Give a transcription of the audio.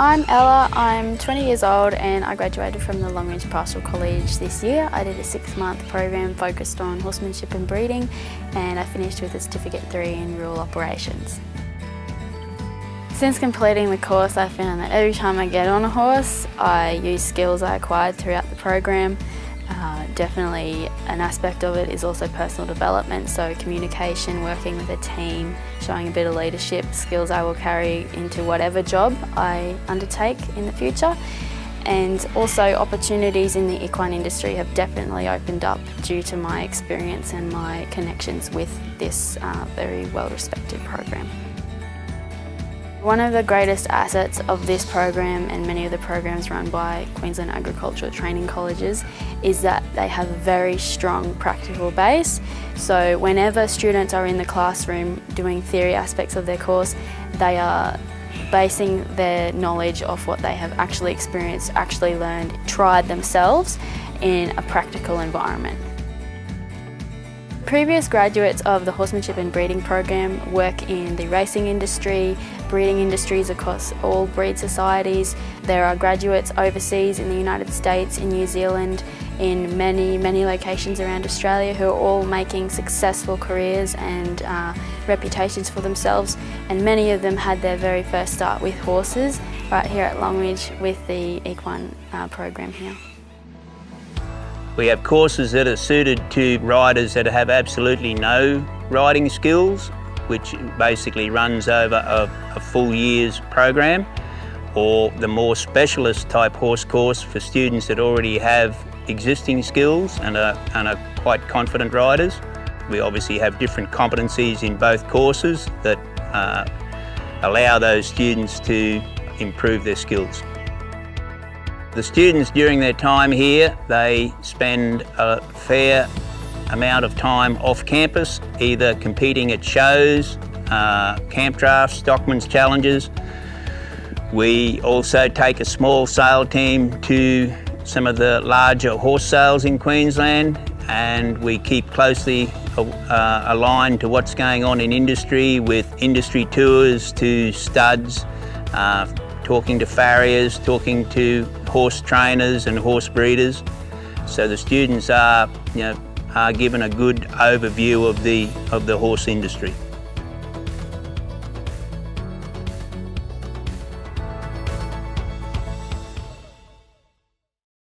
I'm Ella, I'm 20 years old and I graduated from the Long Ridge Pastoral College this year. I did a 6-month program focused on horsemanship and breeding, and I finished with a Certificate 3 in rural operations. Since completing the course, I found that every time I get on a horse, I use skills I acquired throughout the program. Definitely an aspect of it is also personal development, so communication, working with a team, showing a bit of leadership, skills I will carry into whatever job I undertake in the future. And also opportunities in the equine industry have definitely opened up due to my experience and my connections with this very well-respected program. One of the greatest assets of this program and many of the programs run by Queensland Agricultural Training Colleges is that they have a very strong practical base. So whenever students are in the classroom doing theory aspects of their course, they are basing their knowledge off what they have actually experienced, actually learned, tried themselves in a practical environment. Previous graduates of the horsemanship and breeding program work in the racing industry, breeding industries across all breed societies. There are graduates overseas in the United States, in New Zealand, in many locations around Australia who are all making successful careers and reputations for themselves, and many of them had their very first start with horses right here at Long Ridge with the Equine program here. We have courses that are suited to riders that have absolutely no riding skills, which basically runs over a full year's program, or the more specialist type horse course for students that already have existing skills and are quite confident riders. We obviously have different competencies in both courses that allow those students to improve their skills. The students during their time here, they spend a fair amount of time off campus, either competing at shows, camp drafts, stockman's challenges. We also take a small sale team to some of the larger horse sales in Queensland, and we keep closely aligned to what's going on in industry, with industry tours to studs, talking to farriers, talking to horse trainers and horse breeders. So the students are given a good overview of the horse industry.